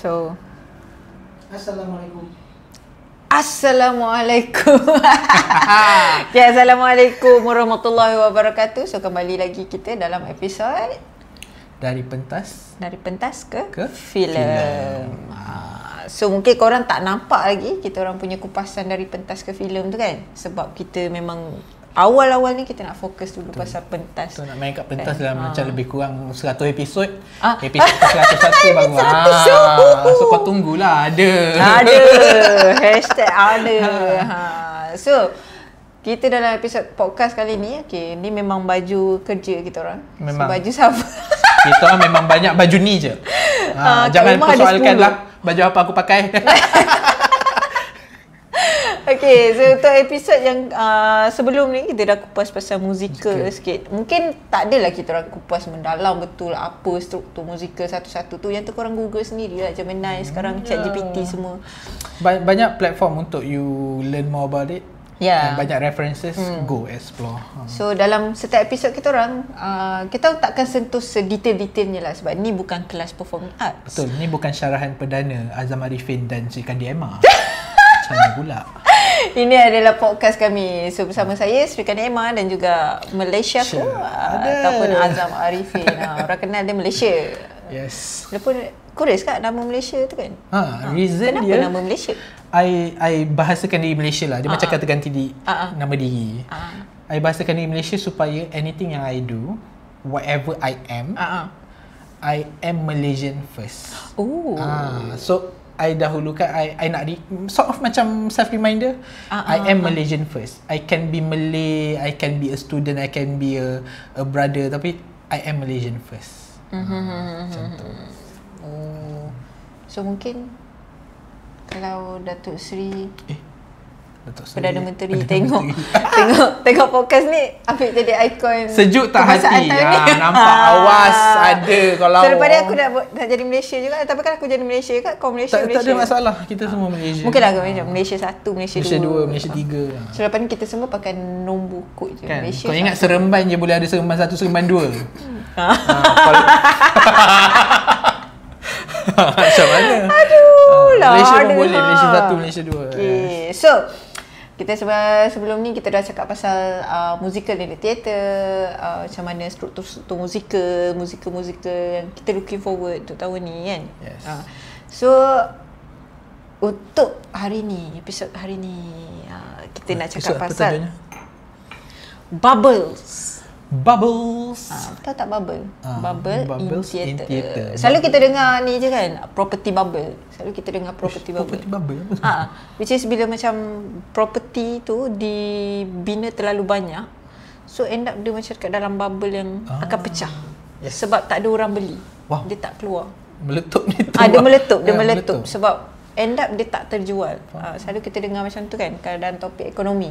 So, Assalamualaikum. Assalamualaikum. Okay, Assalamualaikum warahmatullahi wabarakatuh. So, kembali lagi kita dalam episod Dari pentas ke filem. So, mungkin korang tak nampak lagi kita orang punya kupasan dari pentas ke filem tu kan? Sebab kita memang awal-awal ni kita nak fokus dulu pasal pentas. Tu nak main kat pentas dalam macam lebih kurang 100 episod. Ah. Episod ke 101 baru. So kau tunggulah ada. Ada. Hashtag ada. So, kita dalam episod podcast kali ni, okay, ni memang baju kerja kita orang. Memang. So, baju sama. Kita orang memang banyak baju ni je. Jangan persoalkan lah baju apa aku pakai. Okay, so untuk episod yang sebelum ni kita dah kupas pasal musikal sikit. Mungkin tak adalah kita orang kupas mendalam betul apa struktur musikal satu-satu tu. Yang tu korang Google sendiri lah. Gemini sekarang, ChatGPT semua. Banyak platform untuk you learn more about it. Ya. Banyak references, go explore. So dalam setiap episod kita orang, kita takkan sentuh sedetail-detailnya lah. Sebab ni bukan kelas performing arts. Betul, ni bukan syarahan perdana Azam Arifin dan Sri Kandi Emma. Macam mana pula? Ini adalah podcast kami. So bersama saya Sri Kandi Emma dan juga Malaysia ku ataupun Azam Arifin. Orang kenal dia Malaysia. Yes. Lepas kurus kat nama Malaysia tu kan? Reason kenapa dia nama Malaysia? I bahasakan diri Malaysia lah. Dia macam kata ganti nama diri. I bahasakan diri Malaysia supaya anything yang I do, whatever I am Malaysian first. So I dahulukan I nak sort of macam self reminder. I am Malaysian first. I can be Malay, I can be a student, I can be a brother, tapi I am Malaysian first. Macam tu. So mungkin kalau Datuk Seri Perdana Menteri tengok podcast ni, ambil jadi ikon sejuk tak hati. Nampak awas ada kalau. So lepas ni aku nak jadi Malaysia juga. Tapi kan aku jadi Malaysia kat kau Malaysia. Tak ada masalah. Kita semua Malaysia. Mungkin lah Malaysia 1, Malaysia 2, Malaysia 3. So lepas ni kita semua pakai nombor kod je Kan? Malaysia. Kau ingat Seremban je boleh ada Seremban 1, Seremban 2. Macam mana? Aduh lah. Malaysia pun boleh. Malaysia 1, Malaysia 2. Okay. So kita sebelum ni kita dah cakap pasal musikal dan teater, macam mana struktur musikal yang kita looking forward untuk tahun ni kan. Yes. So untuk hari ni, episod hari ni, kita nak cakap pasal Bubbles. Tahu tak bubble? Bubbles in theater. Selalu kita dengar ni je kan, property bubble. Selalu kita dengar property bubble. Property bubble? Which is bila macam property tu dibina terlalu banyak, so end up dia macam kat dalam bubble yang akan pecah. Yes. Sebab tak ada orang beli. Dia tak keluar. Meletup ni tu. Dia meletup. Sebab end up dia tak terjual. Selalu kita dengar macam tu kan, dalam topik ekonomi.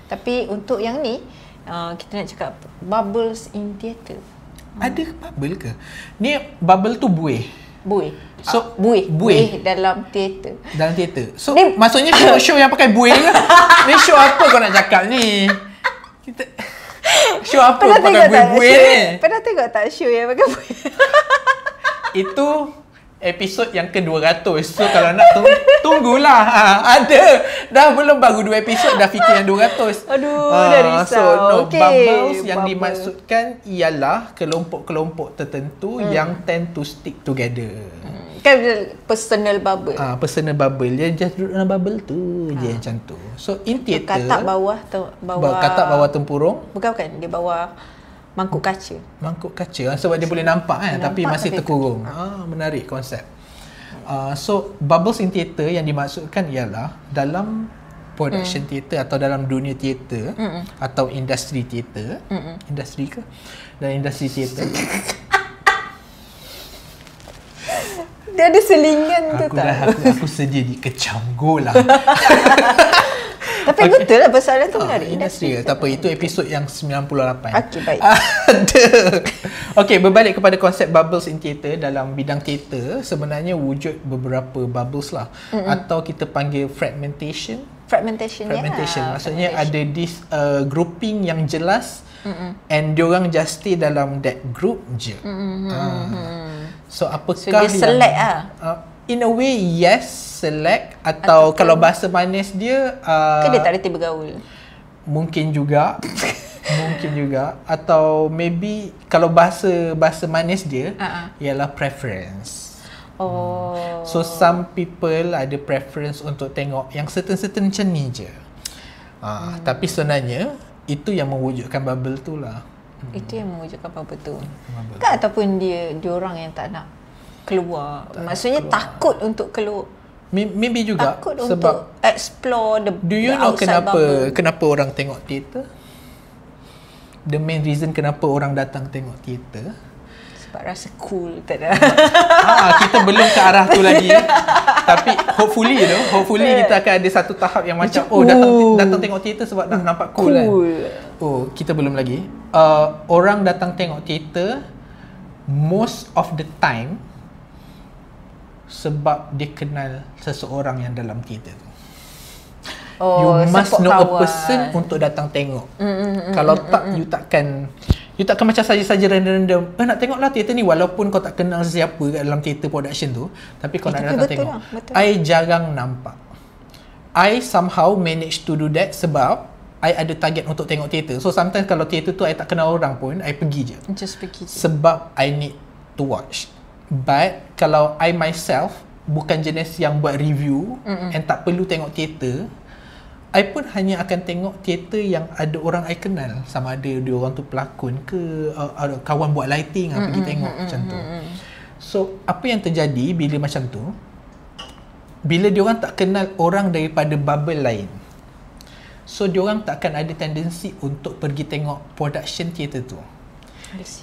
Tapi untuk yang ni, kita nak cakap bubbles in theater. Ada bubble ke? Ni bubble tu buih. So buih dalam teater. So ni, maksudnya show yang pakai buih ke? Ni show apa kau nak cakap ni? Kita show apa pakai buih ni? Pernah tengok tak show yang pakai buih? Itu episod yang ke-200. So kalau nak tunggulah. Ada. Dah belum baru 2 episod dah fikir yang 200. Aduh, dah risau. So bubbles yang dimaksudkan ialah kelompok-kelompok tertentu yang tend to stick together. Kan personal bubble. Personal bubble. Dia just duduk dalam bubble tu je macam tu. So in theater, katak bawah katak bawah tempurung. Bukan. Dia bawah mangkuk kaca. Sebab dia boleh nampak kan, tapi masih terkurung. Menarik konsep. So bubbles in theater yang dimaksudkan ialah dalam production theater atau dalam dunia theater atau industri theater. Industri ke? Dalam industri theater. Dia ada selingan tu tak? Aku sedia dikecam gol lah. Tapi betul lah soalan tu menarik. Industri ke? Tak apa, itu episod yang 98. Okey, baik. Ada. Okey, berbalik kepada konsep bubbles in theater. Dalam bidang theater, sebenarnya wujud beberapa bubbles lah. Atau kita panggil fragmentation. Maksudnya ada this grouping yang jelas and diorang just stay dalam that group je. So apakah dia select in a way yes, select atau kalau bahasa manis dia ke dia tak reti bergaul? Mungkin juga. Mungkin juga. Atau maybe kalau bahasa manis dia ialah preference. So some people ada preference untuk tengok yang certain macam ni je. Tapi sebenarnya itu yang mewujudkan bubble tu lah. Itu yang mewujudkan bubble tu. Kan ataupun dia orang yang tak nak keluar. Maksudnya takut untuk keluar. Maybe juga takut sebab untuk explore the do you know kenapa orang tengok teater? The main reason kenapa orang datang tengok teater? Sebab rasa cool, tak ada. Kita belum ke arah tu lagi. Tapi hopefully kita akan ada satu tahap yang macam datang tengok teater sebab nak nampak cool. Kan. Kita belum lagi. Orang datang tengok teater most of the time sebab dia kenal seseorang yang dalam teater tu. You must know a person untuk datang tengok. Kalau tak, you takkan macam saja-saja random nak tengoklah teater ni walaupun kau tak kenal siapa kat dalam teater production tu, tapi kau nak datang tengok. I jarang nampak. I somehow manage to do that sebab I ada target untuk tengok teater. So sometimes kalau teater tu I tak kenal orang pun, I pergi je. Just pergi je. Sebab I need to watch. But kalau I myself bukan jenis yang buat review and tak perlu tengok teater, I pun hanya akan tengok teater yang ada orang I kenal. Sama ada dia orang tu pelakon ke, kawan buat lighting, pergi tengok macam tu. So apa yang terjadi bila macam tu, bila dia orang tak kenal orang daripada bubble lain, so dia orang tak akan ada tendensi untuk pergi tengok production teater tu.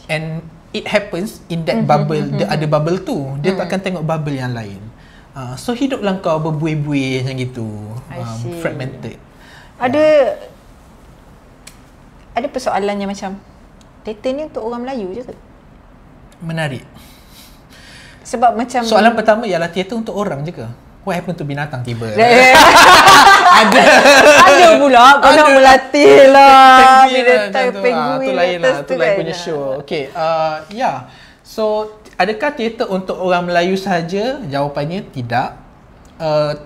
And it happens in that bubble, dia ada bubble tu, dia tak akan tengok bubble yang lain. So hiduplah kau berbuih-buih macam gitu, fragmented. Ada persoalannya macam teater ni untuk orang Melayu je ke? Menarik. Sebab macam soalan pertama ialah teater untuk orang je ke? What happened to binatang tiba? Ada pula kau nak melatih lah binatang penguin. Tu lain lah, tu lain punya show. Okay, so adakah teater untuk orang Melayu sahaja? Jawapannya tidak.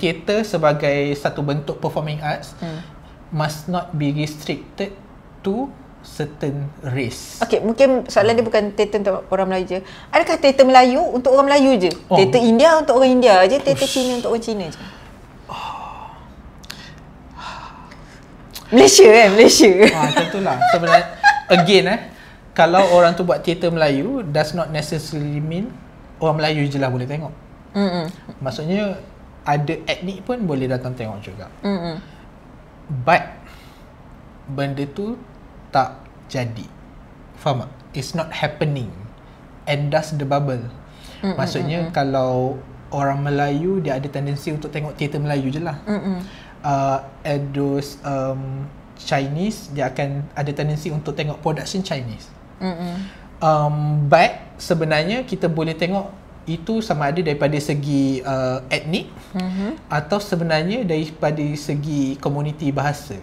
Teater sebagai satu bentuk performing arts must not be restricted to certain race. Okay, mungkin soalan dia bukan teater untuk orang Melayu je. Adakah teater Melayu untuk orang Melayu je? Teater India untuk orang India je? Teater Cina untuk orang Cina je? Malaysia kan? Malaysia. Tentulah. Sebenarnya, again kalau orang tu buat teater Melayu, does not necessarily mean orang Melayu je lah boleh tengok. Maksudnya, ada etnik pun boleh datang tengok juga. But benda tu tak jadi. Faham tak? It's not happening. And thus the bubble. Maksudnya kalau orang Melayu, dia ada tendensi untuk tengok teater Melayu je lah. And those Chinese, dia akan ada tendensi untuk tengok production Chinese. But sebenarnya kita boleh tengok itu sama ada daripada segi etnik atau sebenarnya daripada segi komuniti bahasa.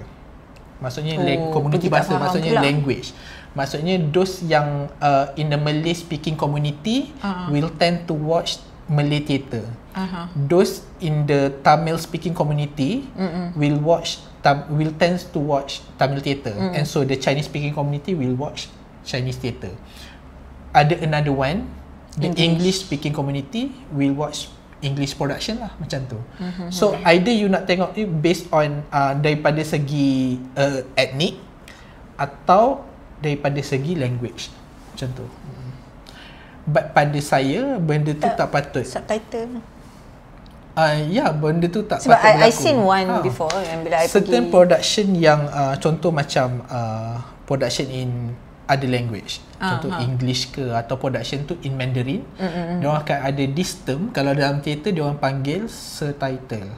Maksudnya komuniti bahasa, maksudnya pula language. Maksudnya those yang in the Malay speaking community will tend to watch Malay theatre. Those in the Tamil speaking community will tend to watch Tamil theatre. And so the Chinese speaking community will watch Chinese theatre. Ada another one, the English speaking community will watch English production lah, macam tu. So either you nak tengok based on daripada segi etnik atau daripada segi language, macam tu. But pada saya benda tu tak patut. Subtitle. Benda tu tak sebab patut berlaku. I seen one before yang bila I certain pergi production yang contoh macam production in other language, contoh English ke, atau production tu in Mandarin, diorang akan ada this term, kalau dalam teater diorang panggil subtitle.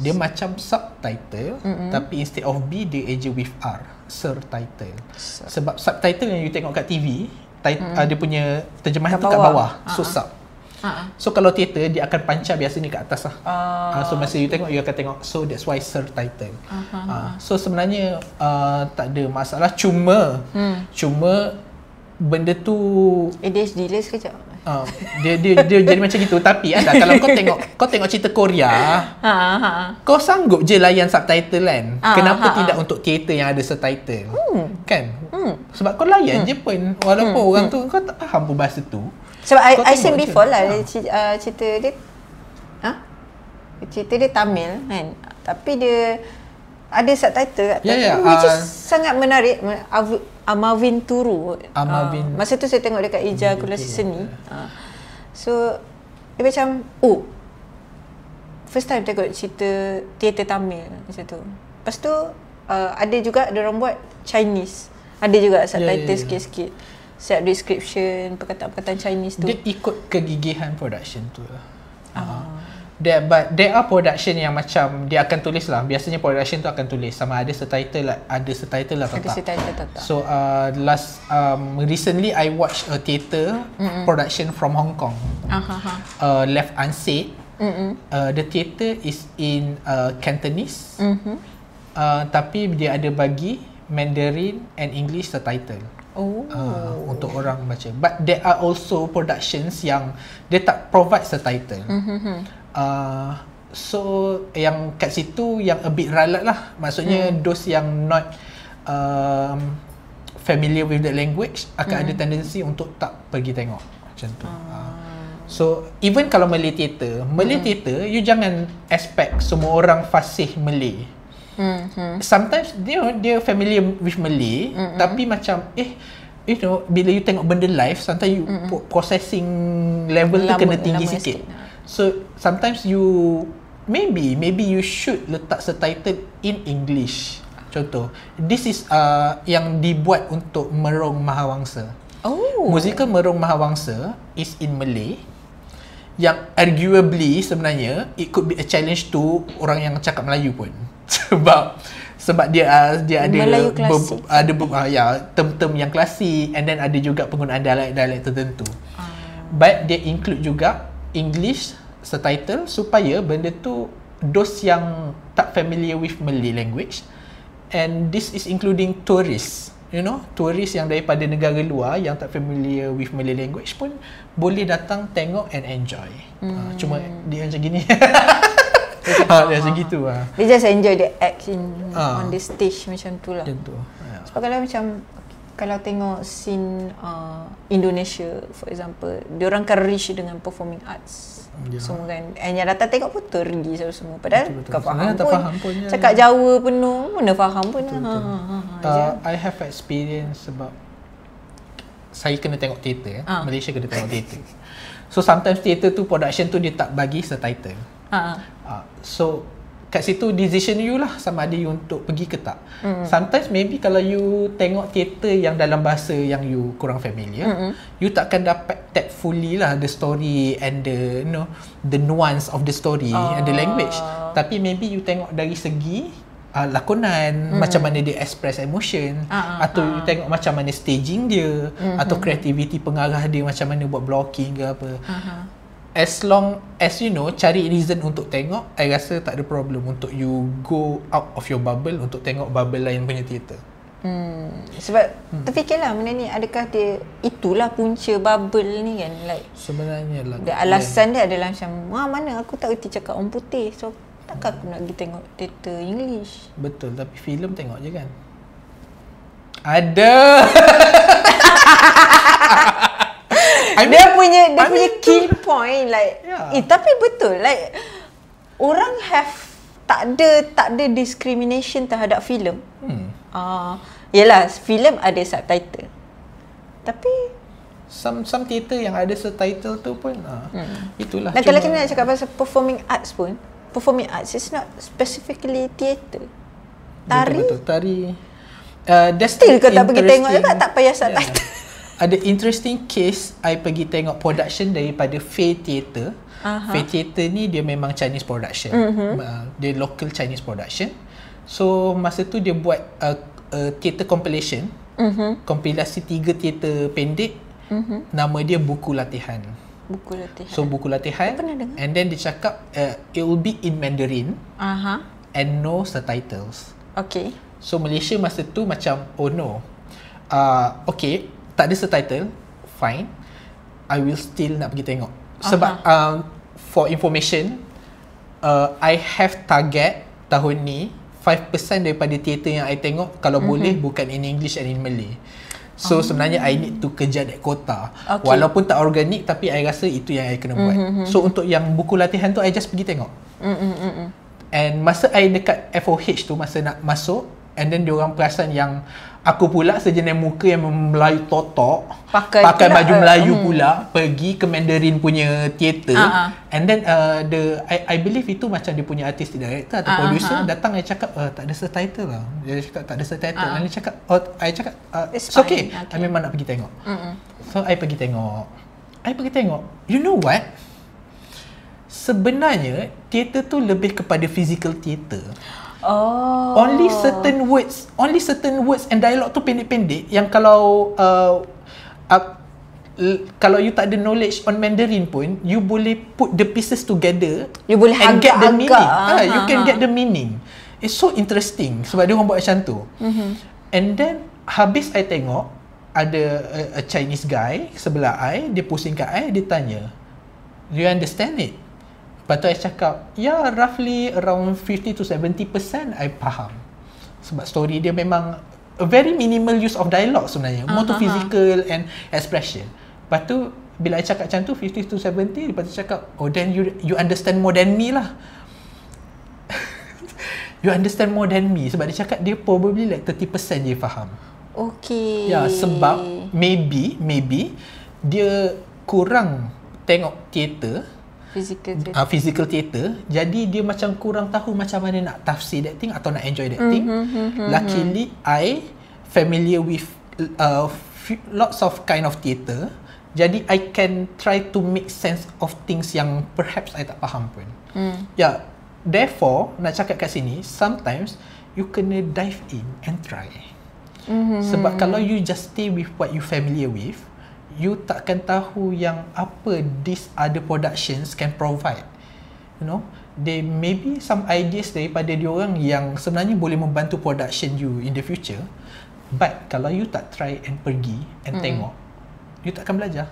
Dia macam subtitle, tapi instead of B dia eja with R, subtitle. Sebab subtitle yang you tengok kat TV, dia punya terjemahan tu kat bawah, so sub. So kalau teater dia akan pancar biasanya kat atas lah. So masa you tengok, you akan tengok, so that's why subtitle. So sebenarnya tak ada masalah, cuma benda tu ADHD lah sekejap. Dia jadi macam gitu. Tapi kalau kau tengok cerita Korea, kau sanggup je layan subtitle kan. Kenapa tidak untuk teater yang ada subtitle? Kan? Sebab kau layan je pun, walaupun orang tu kau tak faham pun bahasa tu. Sebab I seen before lah cerita dia cerita dia Tamil kan, tapi dia ada subtitle kat which is sangat menarik. Marvin Turu. Masa tu saya tengok dekat Ejakulasi Seni. So dia macam first time tengok cerita teater Tamil macam tu. Lepas tu ada juga diorang buat Chinese. Ada juga subtitle sikit-sikit. Set description, perkataan-perkataan Chinese tu. Dia ikut kegigihan production tu lah. But there are production yang macam dia akan tulis lah. Biasanya production tu akan tulis sama ada subtitle atau tak. So recently I watched a theatre production from Hong Kong. Left Unsaid. The theatre is in Cantonese. Tapi dia ada bagi Mandarin and English subtitle. Untuk orang baca. But there are also productions yang dia tak provide subtitle. So yang kat situ yang a bit ralat lah. Maksudnya those yang not familiar with the language akan ada tendency untuk tak pergi tengok macam tu. So even kalau Malay theatre, you jangan expect semua orang fasih Malay. Sometimes dia familiar with Malay, tapi macam bila you tengok benda live, sometimes you processing level tu kena tinggi sikit. So sometimes you maybe you should letak subtitle in English. Contoh, this is yang dibuat untuk Merong Mahawangsa. Musical Merong Mahawangsa is in Malay. Yang arguably sebenarnya it could be a challenge to orang yang cakap Melayu pun. Sebab dia ada term-term yang klasik, and then ada juga penggunaan dialek tertentu. But dia include juga English subtitle supaya benda tu those yang tak familiar with Malay language, and this is including tourists, tourists yang daripada negara luar yang tak familiar with Malay language pun boleh datang tengok and enjoy. Cuma dia macam gini. Dia macam gitu lah. Dia just enjoy the act on the stage macam tu lah. Sebab kalau tengok scene Indonesia for example, diorang kan rich dengan performing arts semua kan, and yang datang tengok pun tergi semua. Padahal kau faham pun cakap Jawa penuh, mana faham pun. I have experience sebab saya kena tengok teater. Malaysia kena tengok teater. So sometimes teater tu production tu dia tak bagi subtitle. So kat situ decision you lah sama ada you untuk pergi ke tak. Sometimes maybe kalau you tengok teater yang dalam bahasa yang you kurang familiar, you takkan dapat tap fully lah the story and the nuance of the story and the language. Tapi maybe you tengok dari segi lakonan, macam mana dia express emotion, atau you tengok macam mana staging dia, atau creativity pengarah dia macam mana buat blocking ke apa. As long as cari reason untuk tengok, I rasa tak ada problem untuk you go out of your bubble untuk tengok bubble lain punya teater. Sebab terfikirlah benda ni, adakah dia itulah punca bubble ni kan, like sebenarnya lah alasan dia adalah macam mana aku tak reti cakap orang putih, so takkan aku nak pergi tengok teater English. Betul, tapi filem tengok je kan. Ada dia punya key point like tapi betul like orang tak ada discrimination terhadap filem. Yalah, filem ada subtitle, tapi some theater yang ada subtitle tu pun itulah. Dan kalau kita nak cakap pasal performing arts pun, performing arts is not specifically theater. Tari still kau tak pergi tengok juga, tak payah subtitle. Ada interesting case, I pergi tengok production daripada Fair Theatre. Fair Theatre ni dia memang Chinese production. Dia local Chinese production. So masa tu dia buat theatre compilation. Kompilasi 3 theatre pendek. Nama dia Buku Latihan. So buku latihan. And then dia cakap it will be in Mandarin. And no subtitles. Okay. So Malaysia masa tu macam oh no. Okay, tak ada subtitle, fine. I will still nak pergi tengok. Sebab for information, I have target tahun ni 5% daripada teater yang I tengok kalau boleh bukan in English and in Malay. So sebenarnya I need to kejar that quota. Walaupun tak organik, tapi I rasa itu yang I kena buat. So untuk yang buku latihan tu, I just pergi tengok. And masa I dekat FOH tu, masa nak masuk, and then diorang perasan yang aku pula sejenis muka yang Melayu totok, pakai baju Melayu pula, pergi ke Mandarin punya teater. And then I believe itu macam dia punya artistic director atau producer datang, I cakap tak ada subtitle lah. Dia cakap tak ada subtitle. Dan dia cakap, I cakap it's okay. I memang nak pergi tengok. So I pergi tengok. You know what? Sebenarnya teater tu lebih kepada physical theater. Only certain words and dialogue tu pendek-pendek yang kalau you tak ada knowledge on Mandarin pun, you boleh put the pieces together, you boleh and get the meaning. You can get the meaning. It's so interesting sebab dia orang buat macam tu. And then habis I tengok, ada a Chinese guy sebelah I, dia pusing kat I, dia tanya, do you understand it? Lepas tu I cakap, roughly around 50 to 70% I faham. Sebab story dia memang a very minimal use of dialogue sebenarnya. More to physical and expression. Lepas tu, bila I cakap macam tu, 50 to 70, lepas tu cakap, then you understand more than me lah. You understand more than me. Sebab dia cakap, dia probably like 30% dia faham. Okay. Sebab maybe dia kurang tengok teater, physical theater, jadi dia macam kurang tahu macam mana nak tafsir that thing atau nak enjoy that thing. Luckily I familiar with lots of kind of theater, jadi I can try to make sense of things yang perhaps I tak faham pun. Therefore nak cakap kat sini, sometimes you kena dive in and try. Sebab kalau you just stay with what you familiar with, you takkan tahu yang apa these other productions can provide. You know, there may be some ideas daripada diorang yang sebenarnya boleh membantu production you in the future, but kalau you tak try and pergi and tengok, you takkan belajar.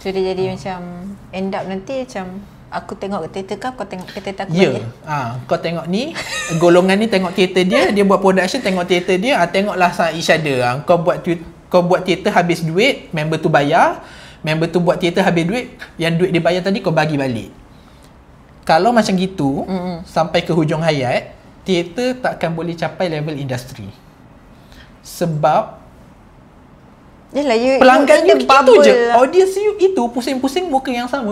So dia jadi macam end up nanti macam aku tengok teater kau tengok teater aku balik. Kau tengok ni, golongan ni tengok teater dia buat production, tengok teater dia, tengoklah each other. Kau buat teater habis duit, member tu bayar, member tu buat teater habis duit, yang duit dia bayar tadi kau bagi balik. Kalau macam gitu, sampai ke hujung hayat, teater takkan boleh capai level industri. Sebab pelanggan you itu je, audience you itu pusing-pusing muka yang sama,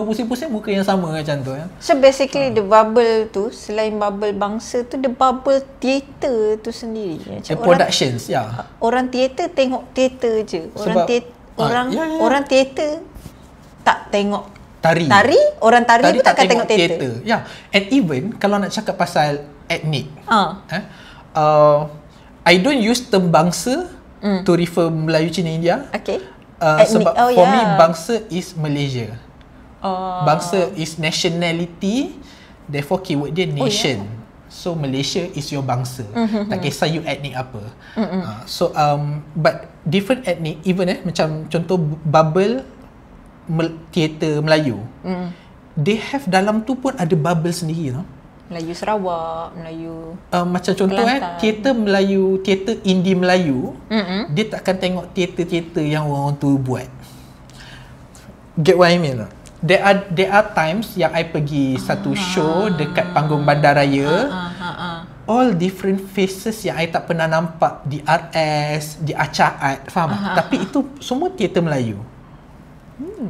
macam tu. So basically the bubble tu, selain bubble bangsa tu, the bubble theater tu sendiri. The productions, orang teater tengok teater je. Orang teater tak tengok tari. Orang tari pun takkan tengok teater. And even kalau nak cakap pasal etnik, I don't use term bangsa to refer Melayu, Cina, India. Sebab for me, bangsa is Malaysia. Bangsa is nationality, therefore keyword dia nation. So Malaysia is your bangsa. Tak kisah you etnik apa. But different ethnic, even macam contoh bubble teater Melayu, they have dalam tu pun ada bubble sendiri tau. Melayu Sarawak, Melayu macam contoh teater Melayu, teater indie Melayu, dia takkan tengok teater-teater yang orang tu buat. Get what I mean tak? There are times yang I pergi satu show dekat panggung bandaraya, all different faces yang I tak pernah nampak di RS, di Acaat, faham? Tapi itu semua teater Melayu.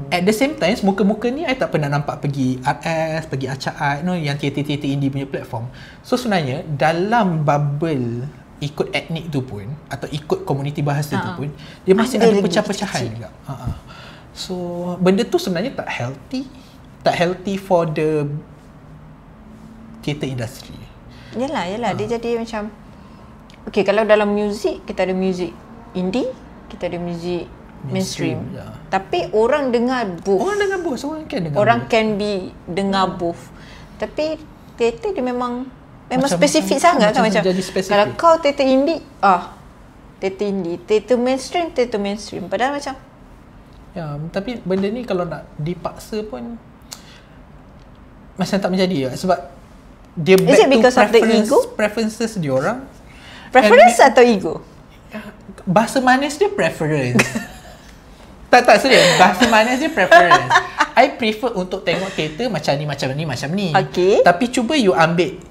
At the same time, muka-muka ni I tak pernah nampak pergi RS, pergi Acaat, yang teater-teater indie punya platform. So sebenarnya dalam bubble ikut etnik tu pun, atau ikut komuniti bahasa tu pun, dia masih ada pecah-pecahan juga. So benda tu sebenarnya tak healthy for the theater industry. Yalah, dia jadi macam kalau dalam muzik, kita ada muzik indie, kita ada muzik mainstream. Tapi orang dengar both. Orang can be dengar both. Tapi teater dia memang spesifik sangat kan, macam kalau kau teater indie, teater indie, teater mainstream. Padahal macam Ya, tapi benda ni kalau nak dipaksa pun macam tak menjadi sebab dia back to preferences dia orang. Preference atau ego? Bahasa manis dia preference. tak serius. Bahasa manis dia preference. I prefer untuk tengok teater macam ni. Okay. Tapi cuba you ambil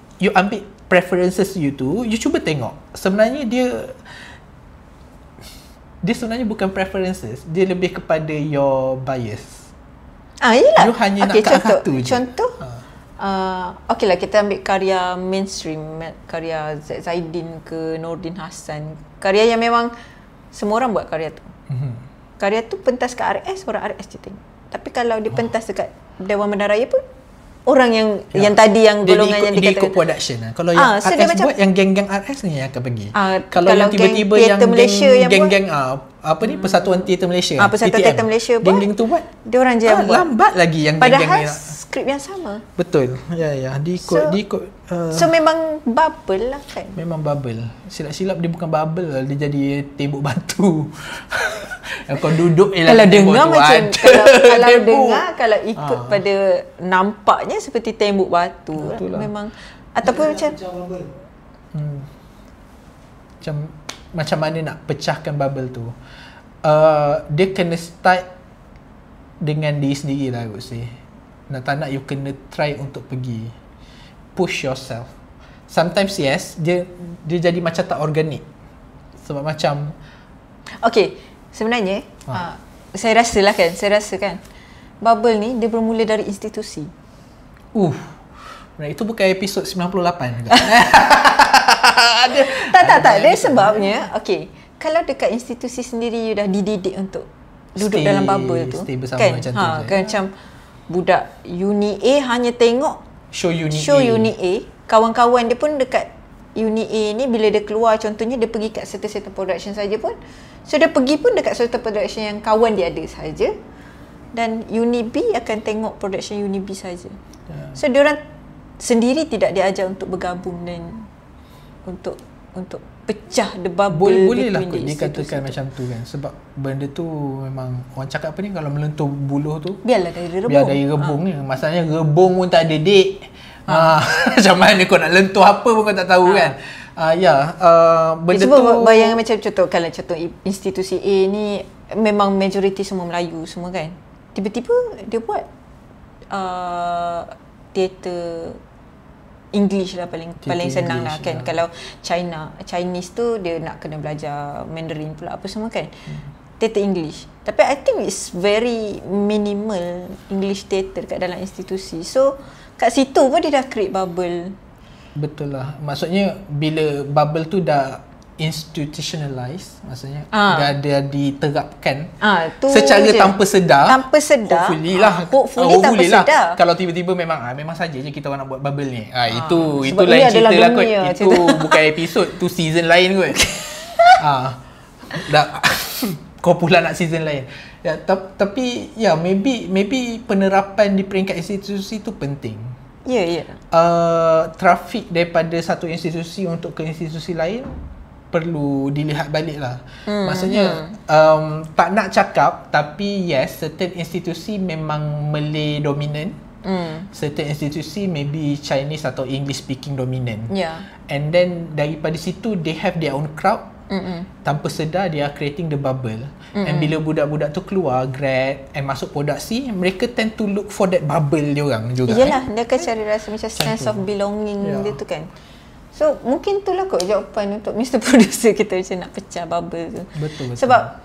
preferences you tu, you cuba tengok. Sebenarnya dia sebenarnya bukan preferences, dia lebih kepada your bias. Yelah. You hanya nak kat satu je. Contoh? Okay lah, kita ambil karya mainstream, karya Zaidin ke Nordin Hassan, karya yang memang semua orang buat karya tu. Karya tu pentas kat RS, orang RS je tengok. Tapi kalau dia pentas dekat Dewan Bandaraya pun, orang yang tadi yang golongan yang dikatakan dia ikut production lah. Kalau yang so RS buat, yang geng-geng RS ni yang akan pergi. Kalau yang tiba-tiba yang geng-geng apa ni, Persatuan Teater Malaysia, Persatuan Teater Malaysia buat, geng-geng tu buat, dia orang je yang buat. Lambat lagi yang geng-geng ni. Padahal skrip yang sama. Betul. Ya, diikut. So memang bubble lah kan. Memang bubble. Silap-silap dia bukan bubble lah, dia jadi tembok batu. Kau duduk kalau dengar macam kalau dengar, kalau ikut pada nampaknya seperti tembok batu lah. Memang ataupun macam mana nak pecahkan bubble tu. Dia kena start dengan diri sendiri lah, aku say. Tak nak you kena try untuk pergi push yourself. Sometimes yes, dia jadi macam tak organik. Sebab macam sebenarnya saya rasa kan bubble ni dia bermula dari institusi. Itu bukan episod 98 juga. Tak. Dia sebabnya kalau dekat institusi sendiri you dah dididik untuk duduk dalam bubble tu, stay bersama kan? Macam tu kan macam budak uni A hanya tengok show uni A. Kawan-kawan dia pun dekat uni A ni, bila dia keluar contohnya dia pergi kat certain production saja pun, so dia pergi pun dekat certain production yang kawan dia ada saja, dan uni B akan tengok production uni B saja. So diorang sendiri tidak diajar untuk bergabung dan untuk pecah the bubble. Boleh lah kot dikatakan macam tu kan. Sebab benda tu memang orang cakap apa ni, kalau melentur buluh tu biarlah dari rebung. Biar dari rebung ni. Masalahnya rebung pun tak ada dek. Macam mana kau nak lentur apa pun kau tak tahu kan. Benda tu bayangkan macam contoh institusi A ni memang majoriti semua Melayu semua kan. Tiba-tiba dia buat teater English lah paling senang lah kan. Kalau Chinese tu dia nak kena belajar Mandarin pula apa semua kan. Teater English. Tapi I think it's very minimal English theater kat dalam institusi. So kat situ pun dia dah create bubble. Betul lah. Maksudnya bila bubble tu dah institutionalized, maksudnya dah diterapkan secara tanpa sedar. Hopefully tanpa sedar. Kalau tiba-tiba memang saja je kita orang nak buat bubble ni. Itu lain cerita lah kot. Itu bukan episod, tu season lain kot. Kau pula nak season lain. Tapi maybe penerapan di peringkat institusi tu penting. Trafik daripada satu institusi untuk ke institusi lain perlu dilihat balik lah. Maksudnya tak nak cakap, tapi yes, certain institusi memang Malay dominant, certain institusi maybe Chinese atau English speaking dominant, and then daripada situ they have their own crowd. Tanpa sedar they are creating the bubble. And bila budak-budak tu keluar grad and masuk produksi, mereka tend to look for that bubble dia orang juga. Dia akan cari rasa macam sense of belonging dia tu kan. So mungkin itulah kot jawapan untuk Mr. Producer kita macam nak pecah bubble tu. Betul. Sebab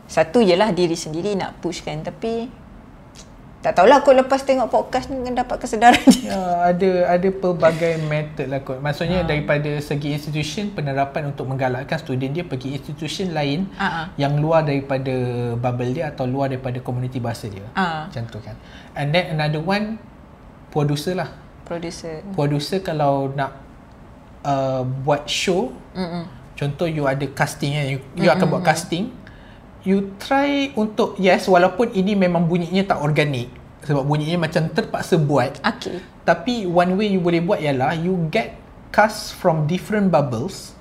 satu ialah diri sendiri nak push kan, tapi tak tahulah kot lepas tengok podcast ni kan dapat kesedaran. Ada pelbagai method lah kot. Maksudnya daripada segi institution, penerapan untuk menggalakkan student dia pergi institution lain yang luar daripada bubble dia atau luar daripada komuniti bahasa dia. Macam tu kan. And then another one, producer lah. Producer kalau nak buat show, contoh you ada casting kan, you akan buat casting, you try untuk walaupun ini memang bunyinya tak organik sebab bunyinya macam terpaksa buat, tapi one way you boleh buat ialah you get cast from different bubbles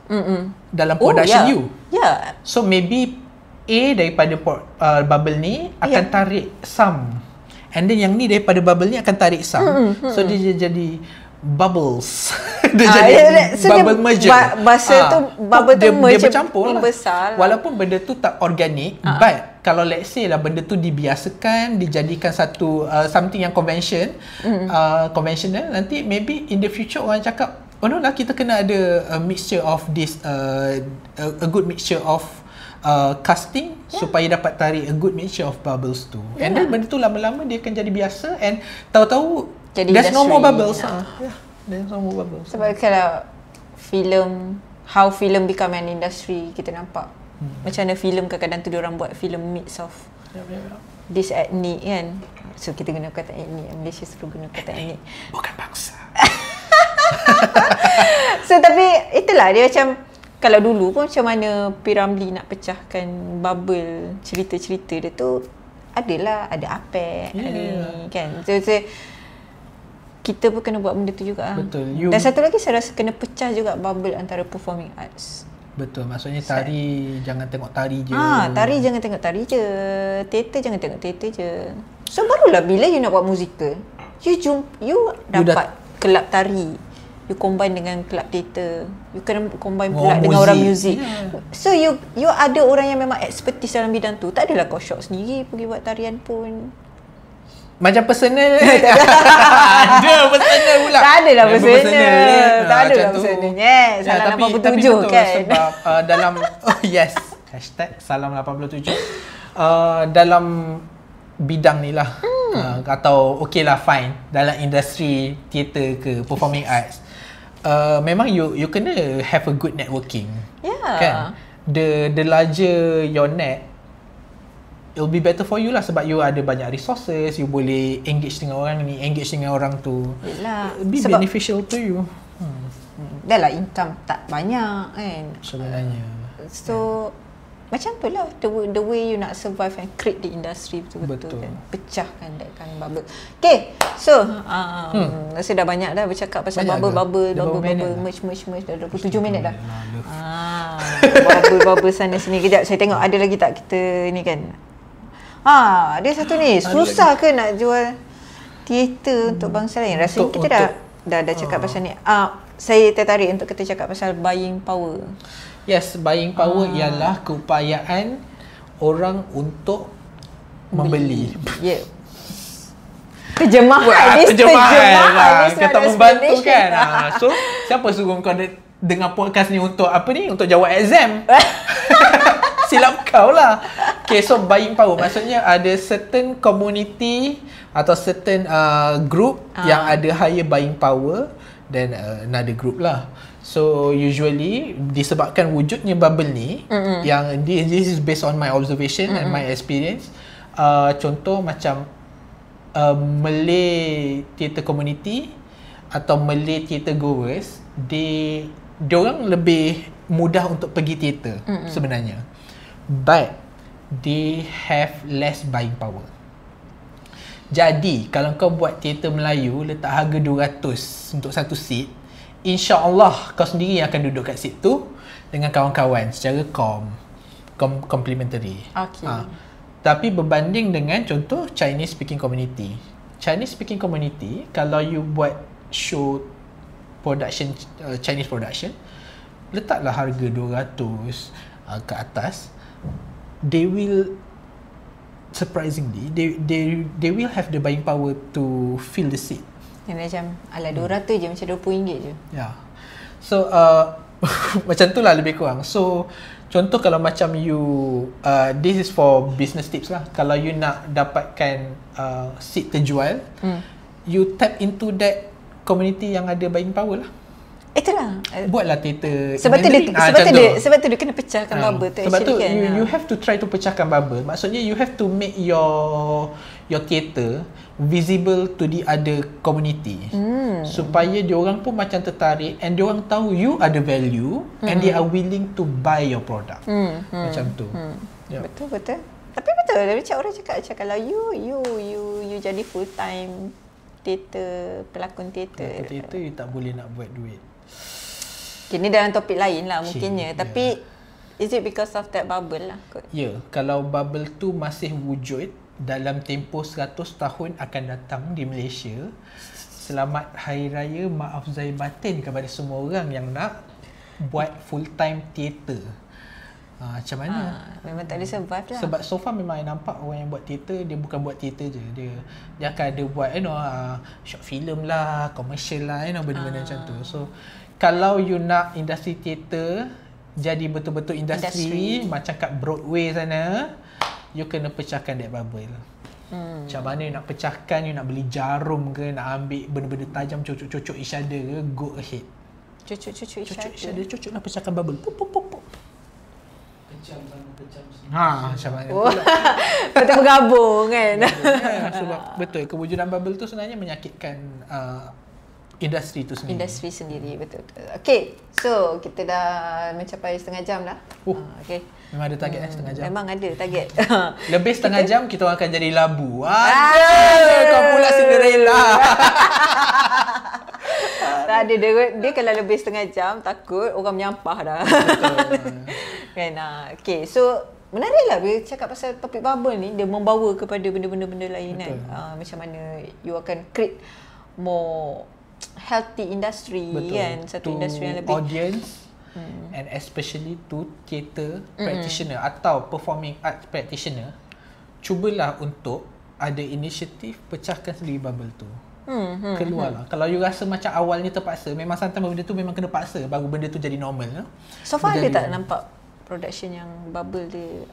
dalam production you. So maybe A daripada bubble ni akan tarik some, and then yang ni daripada bubble ni akan tarik some. So dia jadi bubbles. Dia jadi bubble merger. Bahasa tu bubble tu dia bercampur lah. Besar Walaupun benda tu tak organik, but kalau let's say lah benda tu dibiasakan, dijadikan satu something yang conventional, nanti maybe in the future orang cakap, oh no lah, kita kena ada a mixture of this, a good mixture of casting supaya dapat tarik a good mixture of bubbles tu. And then benda tu lama-lama dia akan jadi biasa, and tahu-tahu jadi there's no more bubbles. There's no more bubbles. Sebab kalau how film become an industry, kita nampak macam mana filem kadang-kadang tu diorang buat filem mix of this ethnic kan. So kita guna kata ethnic, Malaysia suruh guna kata ethnic, bukan bangsa. So tapi itulah dia macam, kalau dulu pun macam mana P.Ramlee nak pecahkan bubble cerita-cerita dia tu, ada Apek, ada ni kan. So kita pun kena buat benda tu juga. Betul. Dan satu lagi saya rasa kena pecah juga bubble antara performing arts. Betul, maksudnya tari jangan tengok tari je. Tari jangan tengok tari je. Teater jangan tengok teater je. So barulah bila you nak buat musical, you dapat kelab tari, you combine dengan kelab teater, you kena combine pula dengan orang muzik. So you ada orang yang memang expertise dalam bidang tu. Tak adalah kau shot sendiri pergi buat tarian pun. Macam personal. Ada personal pula. Tak adalah personal. Tak adalah personal. Salam 87 kan. Sebab dalam yes, #salam 87. Dalam bidang ni lah. Atau okay lah, fine, dalam industri teater ke performing arts, memang you kena have a good networking. Kan? The larger your net, it'll be better for you lah, sebab you ada banyak resources, you boleh engage dengan orang ni, engage dengan orang tu. It'll be beneficial to you. Dah lah income tak banyak kan sebenarnya. So macam tu lah the way you nak survive and create the industry betul-betul kan. Pecahkan that kind of bubble. Okay, so rasa dah banyak dah bercakap pasal bubble merch dah 27 minit dah. Bubble sana sini. Kejap saya tengok ada lagi tak kita ni kan. Ada satu ni, susah ke nak jual teater untuk bangsa lain? Rasanya kita dah cakap pasal ni. Saya tertarik untuk kita cakap pasal buying power. Yes, buying power ialah keupayaan orang untuk membeli. Ya. Terjemahan. Kata membantu kan. So, siapa suruh kau dengar podcast ni untuk apa ni? Untuk jawab exam. Silap kau lah. Okay, so buying power maksudnya ada certain community atau certain group yang ada higher buying power than another group lah. So usually disebabkan wujudnya bubble ni, yang this is based on my observation and my experience. Contoh macam Malay theatre community atau Malay theatre goers, diorang lebih mudah untuk pergi teater sebenarnya, but they have less buying power. Jadi kalau kau buat teater Melayu letak harga 200 untuk satu seat, insya-Allah kau sendiri yang akan duduk kat seat tu dengan kawan-kawan secara complementary. Tapi berbanding dengan contoh Chinese speaking community. Chinese speaking community, kalau you buat show production, Chinese production, letaklah harga 200 ke atas, they will surprisingly they will have the buying power to fill the seat. Yang macam ala 200 je, macam RM20 je. Ya. So macam tu lah lebih kurang. So contoh kalau macam you this is for business tips lah. Kalau you nak dapatkan seat terjual, you tap into that community yang ada buying power lah. Itulah. Buatlah teater. Sebab tu dia kena pecahkan bubble tu. Sebab tu kan, you have to try to pecahkan bubble. Maksudnya you have to make your theater visible to the other community. Supaya diorang pun macam tertarik and diorang tahu you ada value and they are willing to buy your product. Macam tu. Betul. Tapi betul macam orang cakap kalau you jadi full time teater, pelakon teater. Teater you tak boleh nak buat duit. Ini dalam topik lain lah mungkinnya. Tapi Is it because of that bubble lah kot? Ya, kalau bubble tu masih wujud dalam tempoh 100 tahun akan datang di Malaysia, selamat Hari Raya maaf zahir batin kepada semua orang yang nak buat full time teater. Macam mana? Memang tak ada survive lah. Sebab so far memang I nampak orang yang buat teater, dia bukan buat teater je. Dia akan ada buat short film lah, commercial lah, benda-benda macam tu. So kalau you nak industri teater jadi betul-betul industri macam kat Broadway sana, you kena pecahkan that bubble. Macam mana you nak pecahkan, you nak beli jarum ke, nak ambil benda-benda tajam cucuk-cucuk each other ke, go ahead. Cucuk-cucuk each other. Cucuk nak pecahkan bubble. Pop pop pop. Pecam sana, pecam sini. Macam mana? Betul bergabung kan? Sebab betul, kewujudan bubble tu sebenarnya menyakitkan industri tu sendiri. Industri sendiri, betul. Okay, so kita dah mencapai setengah jam dah. Okay. Memang ada target setengah jam. Memang ada target. Lebih setengah jam kita orang akan jadi labu. Kau pula Cinderella. Tak ada, dia kalau lebih setengah jam takut orang menyampah dah. Kan? Okay, so menariklah bila cakap pasal topik bubble ni, dia membawa kepada benda-benda lain kan. Macam mana you akan create more healthy industry. Betul. Kan, satu industri yang lebih audience and especially to theatre practitioner atau performing arts practitioner, cubalah untuk ada inisiatif pecahkan sendiri bubble tu. Keluarlah. Kalau you rasa macam awalnya terpaksa, memang sometimes benda tu memang kena paksa baru benda tu jadi normal. So far ada tak nampak production yang bubble dia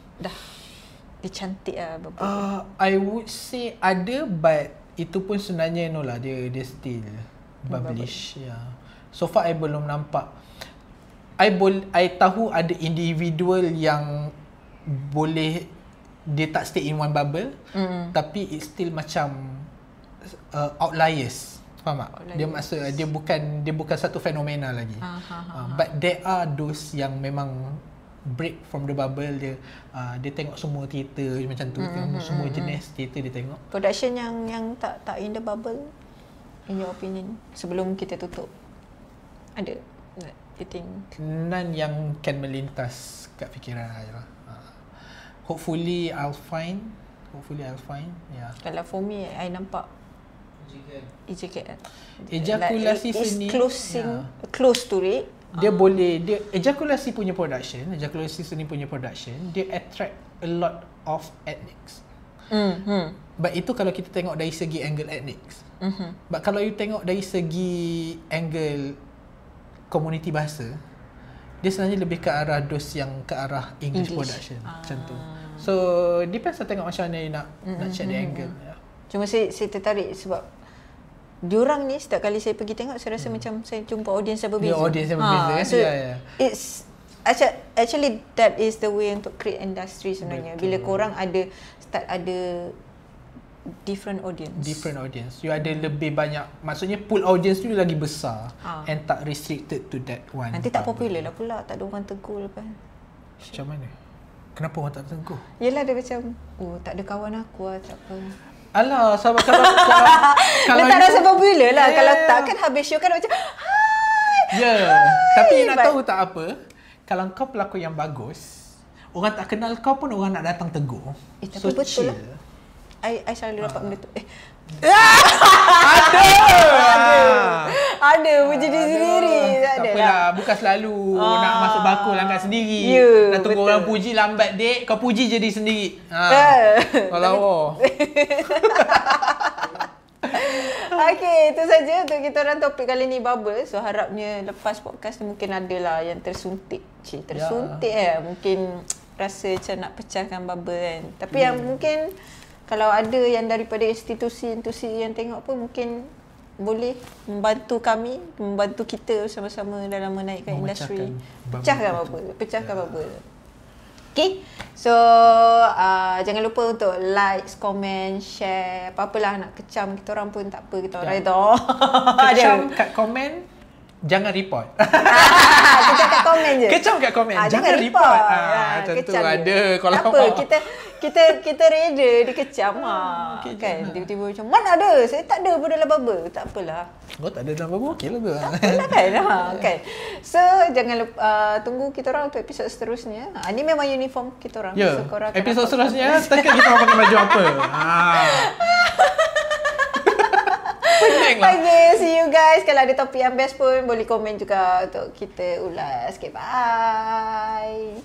dia cantik lah bubble? I would say ada, but itu pun sebenarnya dia still bubblish. So far I belum nampak. I tahu ada individual yang boleh dia tak stay in one bubble, tapi it still macam outliers. Faham tak? Dia maksud dia bukan satu fenomena lagi. But there are those yang memang break from the bubble. Dia tengok semua teater macam tu, semua jenis teater dia tengok. Production yang tak in the bubble, in your opinion, sebelum kita tutup, ada you think? None yang can melintas kat fikiran I lah. Hopefully I'll find. Yeah. Kalau for me, I nampak EJKL. Ejakulasi seni close to it. Dia boleh, ejakulasi seni punya production, dia attract a lot of ethnics. But itu kalau kita tengok dari segi angle ethnics. But kalau you tengok dari segi angle community bahasa, dia sebenarnya lebih ke arah yang ke arah English. Production macam tu. So depends lah, tengok macam mana you nak check the angle. Cuma saya tertarik sebab diorang ni setiap kali saya pergi tengok, saya rasa macam saya jumpa audience yang berbeza. Audience yang berbeza kan. So it's actually that is the way untuk create industry sebenarnya. Betul. Bila korang start ada different audience. You ada lebih banyak, maksudnya pool audience tu lagi besar and tak restricted to that one. Nanti tak popular lah pula, tak ada orang tegur lepas. Macam mana? Kenapa orang tak tegur? Yelah, dia macam tak ada kawan aku lah, tak apa. Alah, sebab kalau dia tak rasa popular lah. Kalau tak kan habis show kan macam hai. Tapi nak tahu tak apa, kalau kau pelakon yang bagus, orang tak kenal kau pun orang nak datang tegur. Tapi so betul lah. I selalu dapat benda tu. Ada puji diri sendiri. Tak apalah, bukan selalu nak masuk bakul angkat sendiri. Nak tunggu orang puji lambat dek, kau puji je diri sendiri. Kalau Okay, itu saja untuk kita orang topik kali ni, bubble. So harapnya lepas podcast ni mungkin adalah yang tersuntik. Mungkin rasa macam nak pecahkan bubble kan. Tapi yang mungkin kalau ada yang daripada institusi yang tengok pun, mungkin boleh membantu kami, membantu kita sama-sama dalam menaikkan industri. Pecahkan bubble. Okay, so jangan lupa untuk like, komen, share, apa-apalah nak kecam kita orang pun tak apa, kita orang itu. Kecam kat komen, jangan report. Kecam kat komen je. Kecam kat komen, jangan report. Tentu ada. Kalau apa, kita reda dia kecam kan. Tiba-tiba macam mana ada? Saya tak ada pun dalam bubble. Tak apalah. Kau tak ada dalam bubble okey lah tu. Apalah kan. So jangan lupa tunggu kita orang untuk episod seterusnya. Ni memang uniform kita orang. Ya. So, episod seterusnya tekan kita orang pakai baju apa. Pening lah. Okay, see you guys. Kalau ada topik yang best pun boleh komen juga untuk kita ulas. Okay, bye.